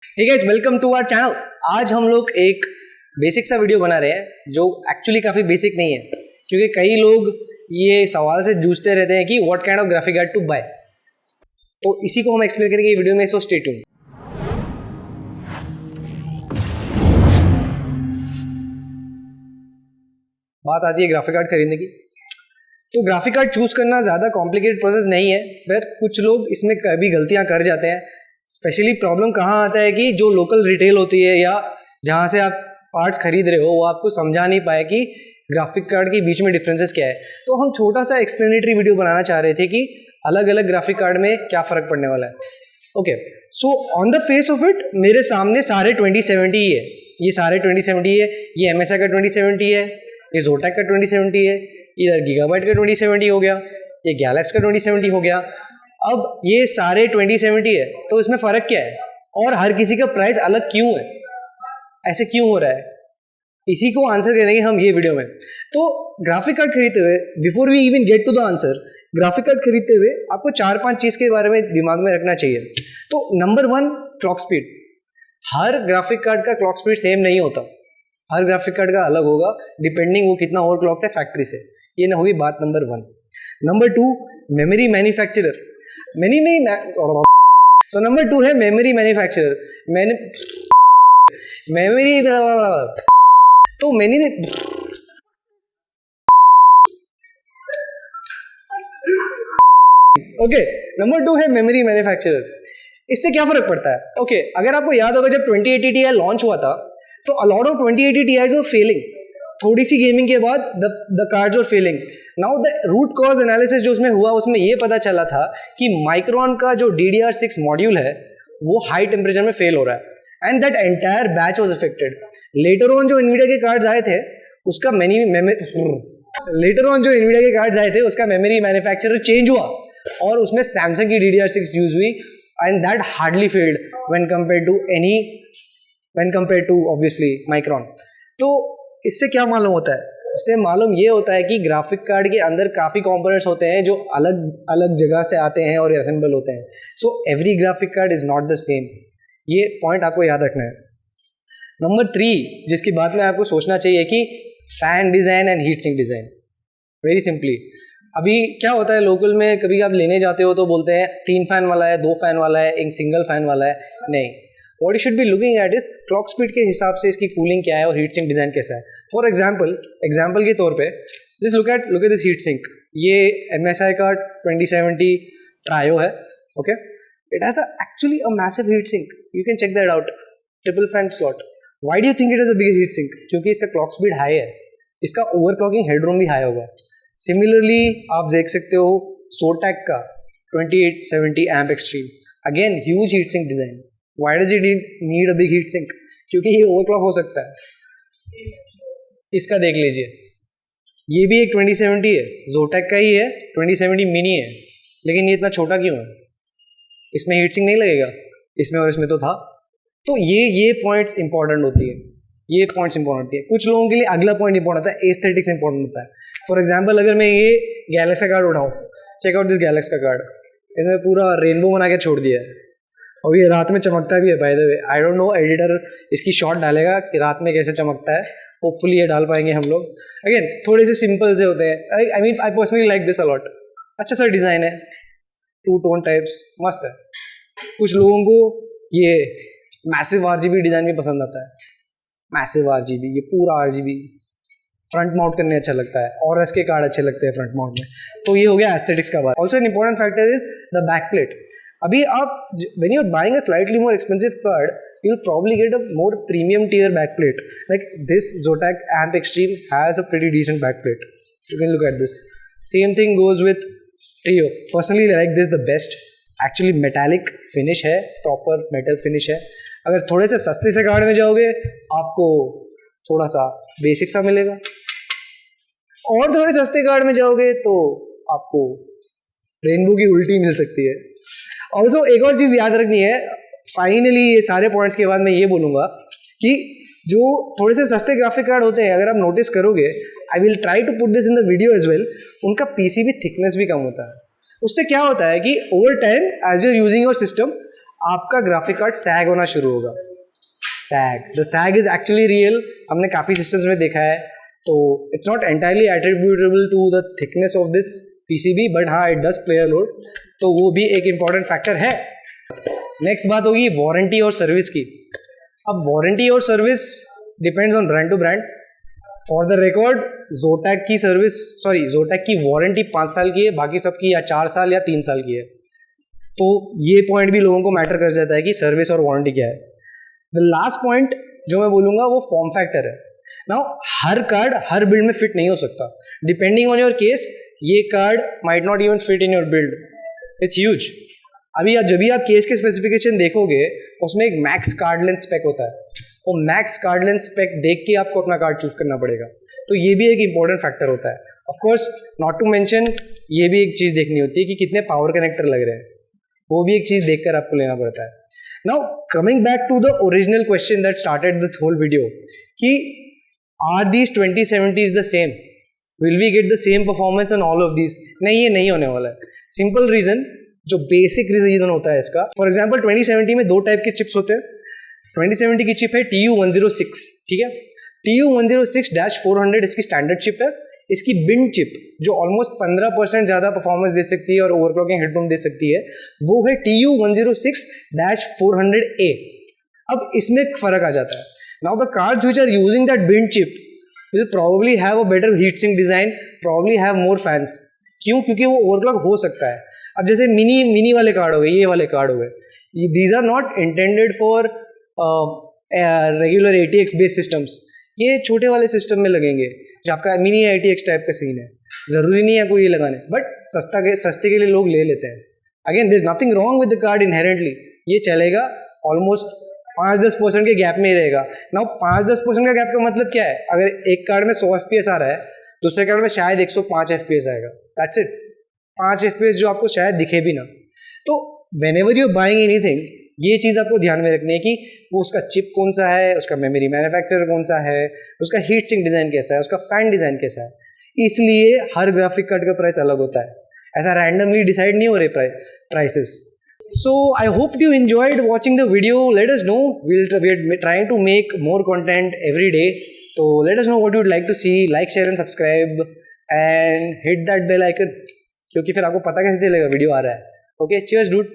Hey guys, welcome to our channel. आज हम लोग एक बेसिक सा वीडियो बना रहे हैं जो एक्चुअली काफ़ी बेसिक नहीं है, क्योंकि कई लोग ये सवाल से जूझते रहते हैं कि what kind of graphic card to buy. तो इसी को हम एक्सप्लेन करेंगे वीडियो में, सो स्टे ट्यून्ड। बात आती है ग्राफिक कार्ड खरीदने की, तो ग्राफिक कार्ड चूज करना ज़्यादा कॉम्प्लिकेटेड प्रोसेस नहीं है, पर कुछ लोग इसमें कभी गलतियां कर जाते हैं। स्पेशली प्रॉब्लम कहाँ आता है कि जो लोकल रिटेल होती है या जहाँ से आप पार्ट्स खरीद रहे हो वो आपको समझा नहीं पाए कि ग्राफिक कार्ड के बीच में डिफरेंसेस क्या है। तो हम छोटा सा एक्सप्लेनेटरी वीडियो बनाना चाह रहे थे कि अलग अलग ग्राफिक कार्ड में क्या फ़र्क पड़ने वाला है। Okay, so on the face of it मेरे सामने सारे 2070 ही है। ये सारे 2070 है, ये MSI का 2070 है, ये Zotac का 2070 है, इधर गीगाबाइट का 2070 हो गया, ये गैलेक्स का 2070 हो गया। अब ये सारे 2070 है, तो इसमें फ़र्क क्या है और हर किसी का प्राइस अलग क्यों है, ऐसे क्यों हो रहा है, इसी को आंसर करेंगे हम ये वीडियो में। तो ग्राफिक कार्ड खरीदते हुए, before we even get to the answer, graphic card खरीदते हुए आपको 4-5 चीज़ के बारे में दिमाग में रखना चाहिए। तो नंबर 1, क्लॉक स्पीड। हर ग्राफिक कार्ड का क्लॉक स्पीड सेम नहीं होता, हर ग्राफिक कार्ड का अलग होगा डिपेंडिंग वो कितना ओवर क्लॉक है फैक्ट्री से। ये ना होगी बात number 1। Number 2, memory manufacturer. So number 2 है मेमोरी मैन्युफैक्चरर। मेमोरी तो मैंने ओके, नंबर 2 है मेमोरी मैन्युफैक्चरर। इससे क्या फर्क पड़ता है? ओके, अगर आपको याद होगा जब 2080 Ti लॉन्च हुआ था तो a lot of 2080 Ti's were failing। थोड़ी सी गेमिंग के बाद the cards were failing. Now the root cause analysis जो उसमें हुआ, उसमें ये पता चला था कि माइक्रोन का जो DDR6 मॉड्यूल है वो हाई टेम्परेचर में फेल हो रहा है and that entire batch was affected. Later on जो इनवीडिया के कार्ड्स आए थे उसका मेमोरी मैन्युफैक्चरर चेंज हुआ और उसमें सैमसंग की DDR6 यूज हुई and that hardly failed when compare to obviously Micron. तो इससे क्या मालूम होता है? इससे मालूम ये होता है कि ग्राफिक कार्ड के अंदर काफ़ी कंपोनेंट्स होते हैं जो अलग अलग जगह से आते हैं और असेंबल होते हैं। So every graphic card is not the same. ये पॉइंट आपको याद रखना है। नंबर 3 जिसकी बात में आपको सोचना चाहिए कि fan design and heat sink design. Very simply, अभी क्या होता है लोकल में, कभी आप लेने जाते हो तो बोलते हैं 3 फैन वाला है, 2 फैन वाला है, एक सिंगल फैन वाला है। नहीं, what you should be looking at is clock speed के हिसाब से इसकी कूलिंग क्या है और हीट सिंक डिज़ाइन कैसा है। फॉर एग्जाम्पल के तौर पे just look at this heat sink. ये MSI का 2070 ट्रायो है। Okay, it has actually a massive heat sink, you can check that out. Triple fan slot. Why do you think it is a big heat sink? क्योंकि इसका clock speed high है, इसका overclocking headroom भी high होगा। Similarly आप देख सकते हो Zotac का 2870 AMP Extreme, again huge heat sink design. Why does it need a big heat sink? क्योंकि ये ओवरक्लॉक हो सकता है। इसका देख लीजिए, ये भी एक 2070 है, Zotac का ही है, 2070 मिनी है, लेकिन ये इतना छोटा क्यों है? इसमें हीट सिंक नहीं लगेगा, इसमें और इसमें तो था। तो ये पॉइंट्स इंपॉर्टेंट होती है, ये पॉइंट्स इंपॉर्टेंट होती है। कुछ लोगों के लिए अगला पॉइंट इंपॉर्टेंट होता है, एस्थेटिक्स इंपॉर्टेंट होता है। फॉर एग्जाम्पल, अगर मैं ये गैलेक्स का कार्ड उठाऊँ, चेक आउट दिस गैलेक्स का कार्ड, इसमें पूरा रेनबो बना के छोड़ दिया है और ये रात में चमकता भी है। By the way, I don't know editor इसकी शॉट डालेगा कि रात में कैसे चमकता है, होपफुली ये डाल पाएंगे हम लोग। अगेन थोड़े से सिंपल से होते हैं। I mean I personally like this a lot. अच्छा सा डिज़ाइन है, 2 टोन टाइप्स, मस्त है। कुछ लोगों को ये मैसिव RGB डिज़ाइन भी पसंद आता है। मैसिव RGB, ये पूरा RGB फ्रंट माउंट करने अच्छा लगता है, और इसके कार्ड अच्छे लगते हैं फ्रंट माउंट में। तो ये हो गया एस्थेटिक्स का बात। Also an important factor is the back plate. अभी आप when you're buying a slightly more expensive card, you'll probably get a more premium tier backplate. Like this Zotac Amp Extreme has a pretty decent backplate. You can look at this. Same thing goes with Trio. Personally, I like this the best. Actually, metallic finish है, proper metal finish है। अगर थोड़े से सस्ते से card में जाओगे आपको थोड़ा सा बेसिक सा मिलेगा, और थोड़े सस्ते कार्ड में जाओगे तो आपको रेनबो की उल्टी मिल सकती है। ऑल्सो एक और चीज़ याद रखनी है, फाइनली ये सारे पॉइंट्स के बाद मैं ये बोलूँगा कि जो थोड़े से सस्ते ग्राफिक कार्ड होते हैं, अगर आप नोटिस करोगे, I will try to put this in the video as well, उनका PCB थिकनेस भी कम होता है। उससे क्या होता है कि over time as you are using your system, आपका ग्राफिक कार्ड सैग होना शुरू होगा। Sag, the sag is actually real, हमने काफ़ी सिस्टम्स में देखा है। तो it's not entirely attributable to the thickness of this PCB, but हाँ it does play a role, तो वो भी एक इम्पॉर्टेंट फैक्टर है। नेक्स्ट बात होगी वारंटी और सर्विस की। अब वारंटी और service depends on brand to brand. For the record Zotac की जोटैक की वारंटी 5 साल की है, बाकी सबकी या 4 साल या 3 साल की है। तो ये पॉइंट भी लोगों को मैटर कर जाता है कि सर्विस और वारंटी क्या है। द लास्ट पॉइंट जो मैं बोलूँगा वो फॉर्म फैक्टर है। नाउ हर कार्ड हर बिल्ड में फिट नहीं हो सकता। डिपेंडिंग ऑन योर केस ये card might not even fit in your build, it's huge. अभी जब भी आप केस के स्पेसिफिकेशन देखोगे उसमें एक मैक्स कार्ड लेंथ स्पेक होता है, वो मैक्स कार्ड लेंथ स्पेक देख के आपको अपना कार्ड चूज करना पड़ेगा। तो ये भी एक इंपॉर्टेंट फैक्टर होता है। Of course not to mention ये भी एक चीज़ देखनी होती है कि कितने पावर कनेक्टर लग रहे हैं, वो भी एक चीज़ देखकर आपको लेना पड़ता है। Now coming back to the original question that started this whole video कि are these 2070s the same, will we get the same performance on all of these? नहीं, ये नहीं होने वाला है। सिंपल रीजन, जो बेसिक रीजन होता है इसका, फॉर एग्जाम्पल 2070 में 2 टाइप के चिप्स होते हैं। 2070 की चिप है TU106, ठीक है। TU106-400 इसकी स्टैंडर्ड चिप है। इसकी बिंड चिप जो ऑलमोस्ट 15% ज़्यादा परफॉर्मेंस दे सकती है और ओवरक्लॉकिंग हेडरूम दे सकती है, वो है TU106-400A। अब इसमें फर्क आ जाता है। Now the cards which are using that bind chip will probably have a better heat sink design, probably have more fans। क्यों? क्योंकि वो ओवरक्लॉक हो सकता है। अब जैसे मिनी वाले कार्ड हो गए, ये वाले कार्ड हो गए, these are not intended for regular ATX based systems. ये छोटे वाले सिस्टम में लगेंगे, जो आपका मिनी ATX टाइप का सीन है। ज़रूरी नहीं है कोई ये लगाने, बट सस्ते के लिए लोग ले लेते हैं। Again there is nothing wrong with the card inherently, ये चलेगा ऑलमोस्ट 5-10% के गैप में ही रहेगा। नाउ 5-10% का गैप का मतलब क्या है? अगर एक कार्ड में 100 FPS आ रहा है, दूसरे कार्ड में शायद 105 FPS आएगा, दैट्स इट। 5 FPS जो आपको शायद दिखे भी ना। तो व्हेनेवर यू बाइंग एनीथिंग, ये चीज़ आपको ध्यान में रखनी है कि वो उसका चिप कौन सा है, उसका मेमोरी मैन्युफैक्चरर कौन सा है, उसका हीट सिंक डिज़ाइन कैसा है, उसका फैन डिज़ाइन कैसा है। इसलिए हर ग्राफिक कार्ड का प्राइस अलग होता है, ऐसा रैंडमली डिसाइड नहीं हो रहे prices. So I hope you enjoyed watching the video. Let us know. We're trying to make more content every day. So let us know what you'd like to see. Like, share and subscribe and hit that bell icon. क्योंकि फिर आपको पता कैसे चलेगा video आ रहा है। Okay, cheers dude.